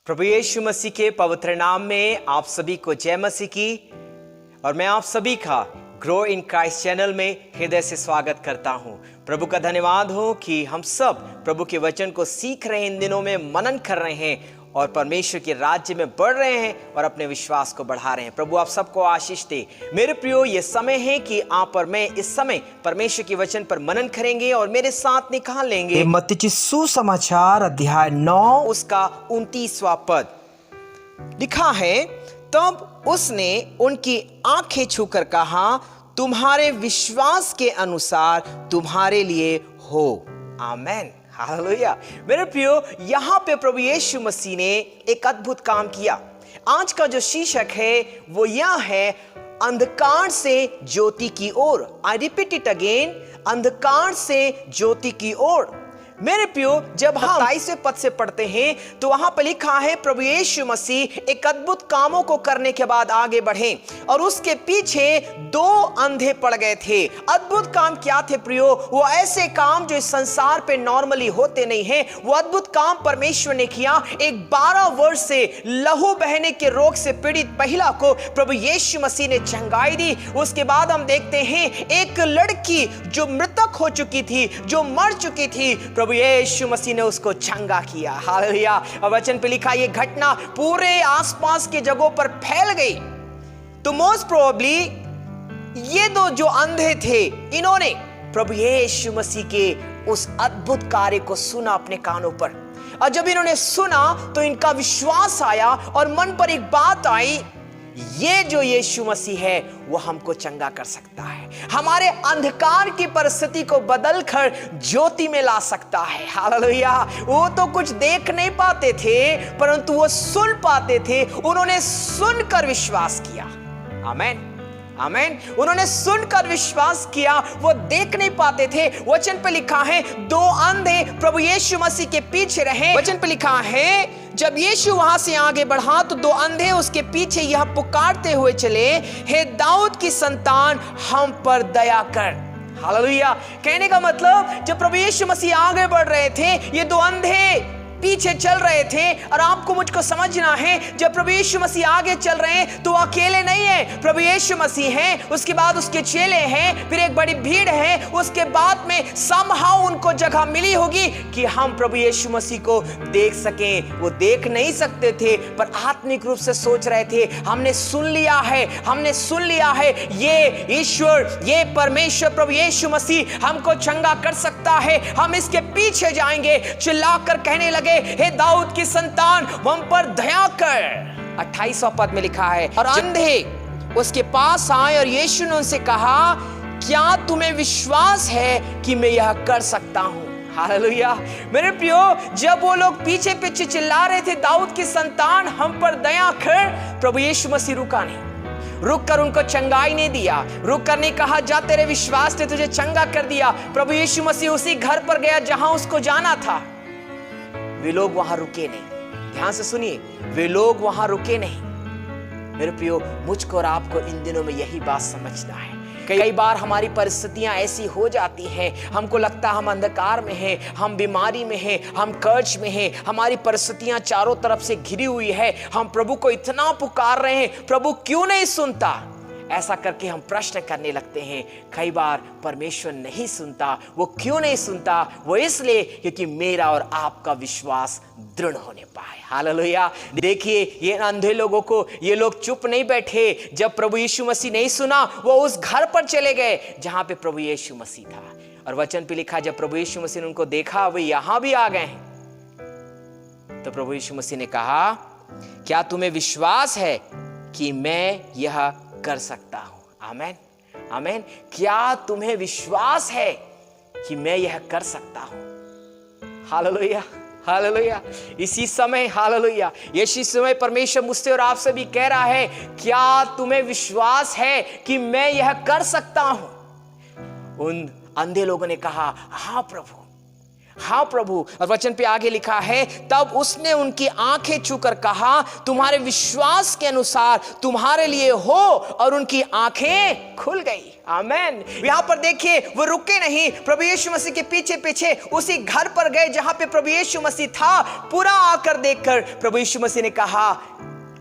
प्रभु यीशु मसीह के पवित्र नाम में आप सभी को जय मसीह की। और मैं आप सभी का ग्रो इन क्राइस्ट चैनल में हृदय से स्वागत करता हूं। प्रभु का धन्यवाद हो कि हम सब प्रभु के वचन को सीख रहे हैं, इन दिनों में मनन कर रहे हैं और परमेश्वर के राज्य में बढ़ रहे हैं और अपने विश्वास को बढ़ा रहे हैं। प्रभु आप सबको आशीष दे। मेरे प्रियो, ये समय है कि आप और मैं इस समय परमेश्वर के वचन पर मनन करेंगे और मेरे साथ निकाल लेंगे मत्ती सुसमाचार अध्याय 9 उसका 29वां पद। लिखा है, तब उसने उनकी आंखें छूकर कहा, तुम्हारे विश्वास के अनुसार तुम्हारे लिए हो। आमेन, हालेलुया। मेरे प्रियो, यहाँ पे प्रभु यीशु मसीह ने एक अद्भुत काम किया। आज का जो शीर्षक है वो यह है, अंधकार से ज्योति की ओर। आई रिपीट इट अगेन, अंधकार से ज्योति की ओर। मेरे प्रियो, जब हम 28वें पद से पढ़ते हैं तो वहां पर लिखा है, प्रभु यीशु मसीह एक अद्भुत कामों को करने के बाद आगे बढ़े और उसके पीछे 2 अंधे पड़ गए थे। अद्भुत काम क्या थे प्रियो? वो ऐसे काम जो इस संसार पे नॉर्मली होते नहीं हैं। वो अद्भुत काम परमेश्वर ने किया। एक 12 वर्ष से लहू बहने के रोग से पीड़ित महिला को प्रभु यीशु मसीह ने चंगाई दी। उसके बाद हम देखते हैं एक लड़की जो मृतक हो चुकी थी, जो मर चुकी थी, प्रभु यीशु मसीह ने उसको चंगा किया। हालेलुया। और वचन पे लिखा, ये घटना पूरे आसपास के जगहों पर फैल गई। तो मोस्ट प्रोबेबली ये 2 जो अंधे थे, इन्होंने प्रभु यीशु मसीह के उस अद्भुत कार्य को सुना अपने कानों पर। और जब इन्होंने सुना तो इनका विश्वास आया और मन पर एक बात आई, ये जो यीशु मसीह है वो हमको चंगा कर सकता है, हमारे अंधकार की परिस्थिति को बदलकर ज्योति में ला सकता है। हालेलुया। वो तो कुछ देख नहीं पाते थे परंतु वो सुन पाते थे। उन्होंने सुनकर विश्वास किया। आमीन, आमीन। उन्होंने सुनकर विश्वास किया, वो देख नहीं पाते थे। वचन पे लिखा है, 2 अंधे प्रभु यीशु मसीह के पीछे रहे। वचन पे लिखा है, जब यीशु वहां से आगे बढ़ा तो 2 अंधे उसके पीछे यह पुकारते हुए चले, हे दाऊद की संतान, हम पर दया कर। हालेलुया। कहने का मतलब, जब प्रभु यीशु मसीह आगे बढ़ रहे थे, ये 2 अंधे पीछे चल रहे थे। और आपको मुझको समझना है, जब प्रभु यीशु मसीह आगे चल रहे हैं तो अकेले नहीं है। प्रभु यीशु मसीह हैं, उसके बाद उसके चेले हैं, फिर एक बड़ी भीड़ है। उसके बाद में समहाउ उनको जगह मिली होगी कि हम प्रभु यीशु मसीह को देख सकें। वो देख नहीं सकते थे पर आत्मिक रूप से सोच रहे थे, हमने सुन लिया है, हमने सुन लिया है, ये ईश्वर, ये परमेश्वर प्रभु यीशु मसीह हमको चंगा कर सकता है, हम इसके पीछे जाएंगे। चिल्लाकर कहने लगे, हे दाऊद की संतान, हम पर दया कर। 28वां पद में लिखा है, और अंधे उसके पास आए और यीशु ने उनसे कहा, क्या तुम्हें विश्वास है कि मैं यह कर सकता हूं? हालेलुया। मेरे प्रियो, जब वो लोग पीछे पीछे चिल्ला रहे थे, दाऊद की संतान, हम पर दया कर, प्रभु यीशु मसीह रुका नहीं। रुक कर उनको चंगाई नहीं दिया, रुक कर नहीं कहा, जा तेरे विश्वास ने तुझे चंगा कर दिया। प्रभु यीशु मसीह उसी घर पर गया जहां उसको जाना था। वे लोग वहां रुके नहीं। ध्यान से सुनिए, वे लोग वहां रुके नहीं। मेरे प्रियो, मुझको और आपको इन दिनों में यही बात समझना है। कई बार हमारी परिस्थितियां ऐसी हो जाती हैं, हमको लगता है हम अंधकार में हैं, हम बीमारी में हैं, हम कर्ज में हैं, हमारी परिस्थितियां चारों तरफ से घिरी हुई है। हम प्रभु को इतना पुकार रहे हैं, प्रभु क्यों नहीं सुनता? ऐसा करके हम प्रश्न करने लगते हैं। कई बार परमेश्वर नहीं सुनता। वो क्यों नहीं सुनता? वो इसलिए क्योंकि मेरा और आपका विश्वास दृढ़ होने पाए। हालेलुया। देखिए, ये अंधे लोगों को, ये लोग चुप नहीं बैठे। जब प्रभु यीशु मसीह नहीं सुना, वो उस घर पर चले गए जहां पे प्रभु यीशु मसीह था। और वचन पे लिखा, जब प्रभु यीशु मसीह ने उनको देखा, वे यहां भी आ गए हैं। तो प्रभु यीशु मसीह ने कहा, क्या तुम्हें विश्वास है कि मैं यह कर सकता हूं? आमेन, आमेन। क्या तुम्हें विश्वास है कि मैं यह कर सकता हूं? Hallelujah, hallelujah. इसी समय, हालेलुया, इसी समय परमेश्वर मुझसे और आपसे भी कह रहा है, क्या तुम्हें विश्वास है कि मैं यह कर सकता हूं? उन अंधे लोगों ने कहा, हाँ प्रभु, हाँ प्रभु। और वचन पे आगे लिखा है, तब उसने उनकी आंखें छूकर कहा, तुम्हारे विश्वास के अनुसार तुम्हारे लिए हो, और उनकी आंखें खुल गई। आमेन। यहां पर देखिए, वो रुके नहीं, प्रभु यीशु मसीह के पीछे पीछे उसी घर पर गए जहां पे प्रभु यीशु मसीह था। पूरा आकर देखकर प्रभु यीशु मसीह ने कहा,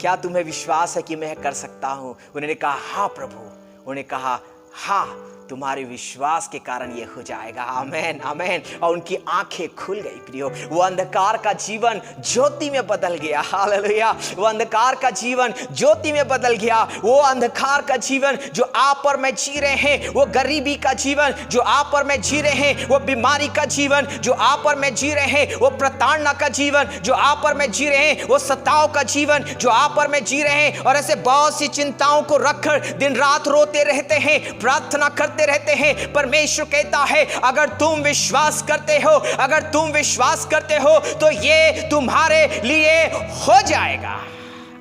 क्या तुम्हें विश्वास है कि मैं कर सकता हूं? उन्होंने कहा, हाँ प्रभु। उन्होंने कहा, हाँ, तुम्हारे विश्वास के कारण ये हो जाएगा। आमेन, आमेन। और उनकी आंखें खुल गई प्रियो। वो अंधकार का जीवन ज्योति में बदल गया। हालेलुया। वो अंधकार का जीवन ज्योति में बदल गया। वो अंधकार का जीवन जो आप और मैं जी रहे हैं, वो गरीबी का जीवन जो आप और मैं जी रहे हैं, वो बीमारी का जीवन जो आप और मैं जी रहे हैं, वो प्रताड़ना का जीवन जो आप और मैं जी रहे हैं, वो सताव का जीवन जो आप और मैं जी रहे हैं, और ऐसे बहुत सी चिंताओं को रखकर दिन रात रोते रहते हैं, प्रार्थना करते रहते हैं। परमेश्वर कहता है, अगर तुम विश्वास करते हो, अगर तुम विश्वास करते हो तो ये तुम्हारे लिए हो जाएगा।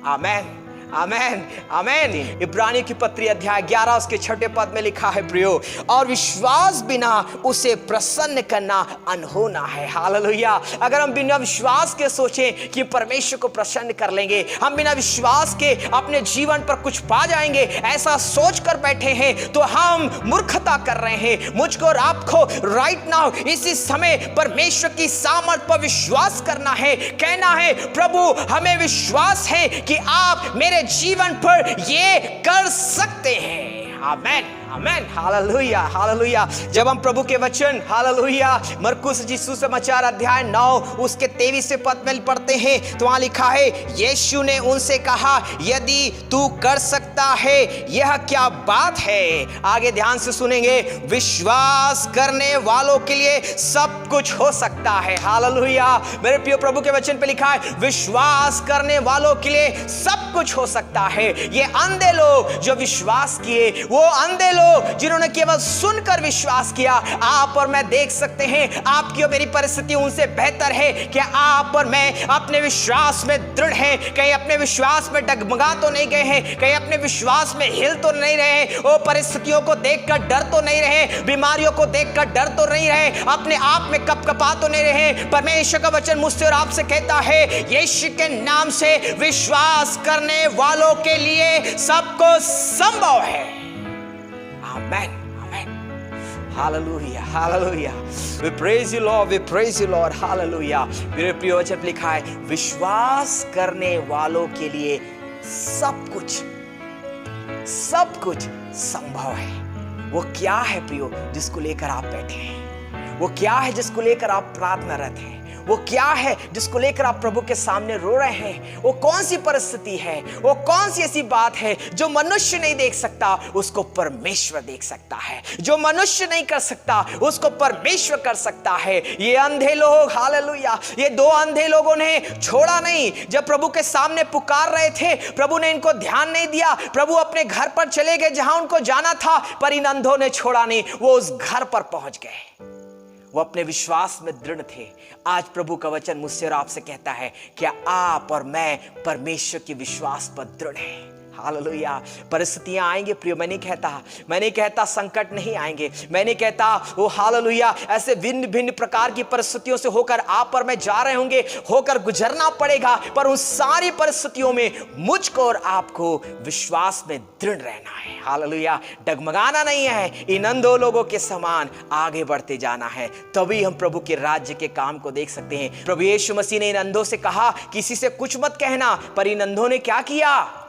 आमेन, आमेन, आमेन। इब्रानियों की पत्री अध्याय 11 उसके 6 पद में लिखा है प्रियो, और विश्वास बिना उसे प्रसन्न करना अनहोना है। हालेलुया। अगर हम बिना विश्वास के सोचें कि परमेश्वर को प्रसन्न कर लेंगे, हम बिना विश्वास के अपने जीवन पर कुछ पा जाएंगे, ऐसा सोचकर बैठे हैं, तो हम मूर्खता कर रहे हैं। मुझको और आपको राइट नाउ इसी समय परमेश्वर की सामर्थ पर विश्वास करना है। कहना है, प्रभु हमें विश्वास है कि आप मेरे जीवन पर ये कर सकते हैं। आमेन, आमेन, हालेलुया, हालेलुया। जब हम प्रभु के वचन, हालेलुया, मरकुस जी सुसमाचार अध्याय 9 उसके 23वें पद में पढ़ते हैं, तो वहां लिखा है, यीशु ने उनसे कहा, यदि तू कर सकता है, यह क्या बात है? आगे ध्यान से सुनेंगे। विश्वास करने वालों के लिए सब कुछ हो सकता है। हालेलुया। मेरे प्रिय, प्रभु के वचन पे लिखा है, विश्वास करने वालों के लिए सब कुछ हो सकता है। ये अंधे लोग जो विश्वास किए, वो अंधे लोग जिन्होंने केवल सुनकर विश्वास किया, आप और मैं देख सकते हैं आपकी और मेरी परिस्थिति उनसे बेहतर है कि आप और मैं अपने विश्वास में दृढ़ हैं। कहीं अपने विश्वास में डगमगा तो नहीं गए हैं, कहीं अपने विश्वास में हिल तो नहीं रहे, वो परिस्थितियों को देखकर डर तो नहीं रहे, बीमारियों को देखकर डर तो नहीं रहे, अपने आप में कपकपा तो नहीं रहे। परमेश्वर का वचन मुझसे और आपसे कहता है, यीशु के नाम से विश्वास करने वालों के लिए सबको संभव है। Amen, amen. Hallelujah, hallelujah. We praise you Lord, we praise you Lord. Hallelujah. मेरे प्रिय वचन पे लिखा है, विश्वास करने वालों के लिए सब कुछ संभव है। वो क्या है प्रियो जिसको लेकर आप बैठे हैं? वो क्या है जिसको लेकर आप प्रार्थनारत हैं? वो क्या है जिसको लेकर आप प्रभु के सामने रो रहे हैं? वो कौन सी परिस्थिति है? वो कौन सी ऐसी बात है जो मनुष्य नहीं देख सकता, उसको परमेश्वर देख सकता है। जो मनुष्य नहीं कर सकता, उसको परमेश्वर कर सकता है। ये अंधे लोग, हालेलुया, ये 2 अंधे लोगों ने छोड़ा नहीं। जब प्रभु के सामने पुकार रहे थे, प्रभु ने इनको ध्यान नहीं दिया। प्रभु अपने घर पर चले गए जहां उनको जाना था, पर इन अंधों ने छोड़ा नहीं। वो उस घर पर पहुंच गए। वो अपने विश्वास में दृढ़ थे। आज प्रभु का वचन मुझसे और आपसे कहता है, क्या आप और मैं परमेश्वर के विश्वास पर दृढ़ हैं? हालेलुया। परिस्थितियां आएंगे प्रियो, मैं नहीं कहता संकट नहीं आएंगे, मैं नहीं कहता वो हालेलुया ऐसे भिन्न भिन्न प्रकार की परिस्थितियों से होकर आप और मैं जा रहे होंगे, होकर गुजरना पड़ेगा। पर उन सारी परिस्थितियों में मुझको और आपको विश्वास में दृढ़ रहना है। हालेलुया। डगमगाना नहीं है, इन अंधों लोगों के समान आगे बढ़ते जाना है। तभी हम प्रभु के राज्य के काम को देख सकते हैं। प्रभु यीशु मसीह ने इन अंधों से कहा, किसी से कुछ मत कहना, पर इन अंधों ने क्या किया?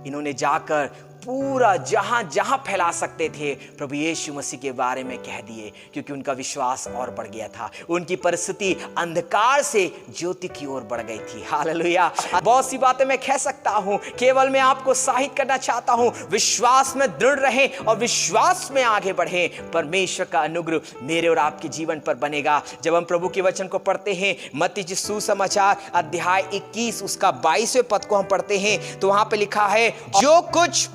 इन्होंने जाकर पूरा जहां जहां फैला सकते थे प्रभु यीशु मसीह के बारे में कह दिए, क्योंकि उनका विश्वास और बढ़ गया था। उनकी परिस्थिति अंधकार से ज्योति की ओर बढ़ गई थी। हालेलुया। बहुत सी बातें मैं कह सकता हूं, केवल मैं आपको उत्साहित करना चाहता हूं, विश्वास में दृढ़ रहें और विश्वास में आगे बढ़ें। परमेश्वर का अनुग्रह मेरे और आपके जीवन पर बनेगा। जब हम प्रभु के वचन को पढ़ते हैं, मत्ती सुसमाचार अध्याय 21 उसका 22वें पद को हम पढ़ते हैं, तो वहां पे लिखा है, जो कुछ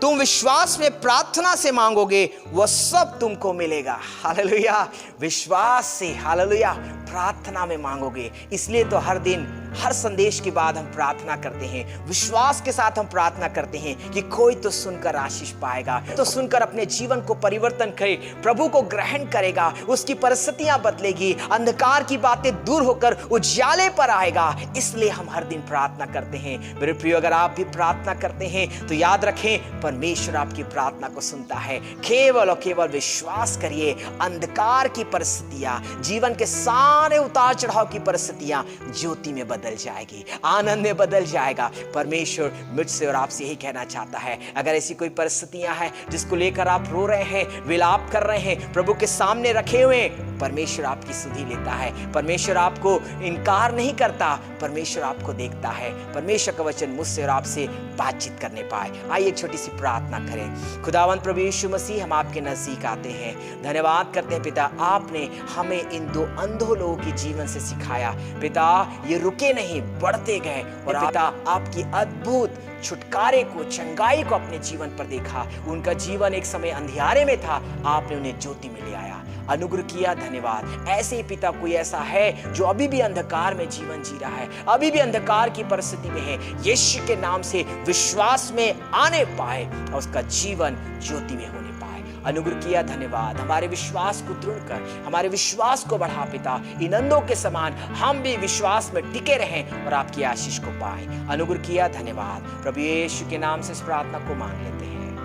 तुम विश्वास में प्रार्थना से मांगोगे वह सब तुमको मिलेगा। हालेलुया। विश्वास से, हालेलुया, प्रार्थना में मांगोगे। इसलिए तो हर दिन हर संदेश के बाद हम प्रार्थना करते हैं, विश्वास के साथ हम प्रार्थना करते हैं कि कोई तो सुनकर आशीष पाएगा, तो सुनकर अपने जीवन को परिवर्तन करे, प्रभु को ग्रहण करेगा, उसकी परिस्थितियां बदलेगी, अंधकार की बातें दूर होकर उजाले पर आएगा। इसलिए हम हर दिन प्रार्थना करते हैं। मेरे प्रियो, अगर आप भी प्रार्थना करते हैं तो याद रखें, परमेश्वर आपकी प्रार्थना को सुनता है। केवल और केवल विश्वास करिए, अंधकार की परिस्थितियां, जीवन के सारे उतार चढ़ाव की परिस्थितियां ज्योति में बदल जाएगी, आनंद में बदल जाएगा। परमेश्वर मुझसे और आपसे यही कहना चाहता है, अगर ऐसी कोई परिस्थितियां हैं जिसको लेकर आप रो रहे हैं, विलाप कर रहे हैं, प्रभु के सामने रखे हुए, परमेश्वर आपकी सुधि लेता है। परमेश्वर आपको इनकार नहीं करता, परमेश्वर आपको देखता है। परमेश्वर का वचन मुझसे और आपसे बातचीत करने पाए। आइए एक छोटी सी प्रार्थना करें। खुदावंत प्रभु यीशु मसीह, हम आपके नजदीक आते हैं, धन्यवाद करते हैं पिता, आपने हमें इन दो अंधों लोगों के जीवन से सिखाया। पिता, ये रुके नहीं, बढ़ते गए, और पिता आपकी अद्भुत छुटकारे को, चंगाई को अपने जीवन पर देखा। उनका जीवन एक समय अंधियारे में था, आपने उन्हें ज्योति में ले आया, अनुग्रह किया। धन्यवाद। ऐसे ही पिता, कोई ऐसा है जो अभी भी अंधकार में जीवन जी रहा है, अभी भी अंधकार की परिस्थिति में है, यीशु के नाम से विश्वास में आने पाए और उसका जीवन ज्योति में होने पाए। अनुग्रह किया। धन्यवाद। हमारे विश्वास को दृढ़ कर, हमारे विश्वास को बढ़ा पिता, इन अंधों के समान हम भी विश्वास में टिके रहें और आपकी आशीष को पाए। अनुग्रह किया। धन्यवाद। प्रभु यीशु के नाम से इस प्रार्थना को मांग लेते हैं,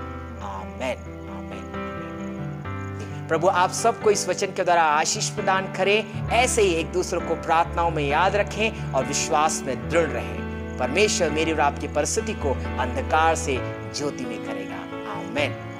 आमीन। प्रभु आप सबको इस वचन के द्वारा आशीष प्रदान करें। ऐसे ही एक दूसरे को प्रार्थनाओं में याद रखें और विश्वास में दृढ़ रहें। परमेश्वर मेरी और आपकी परिस्थिति को अंधकार से ज्योति में करेगा। आमीन।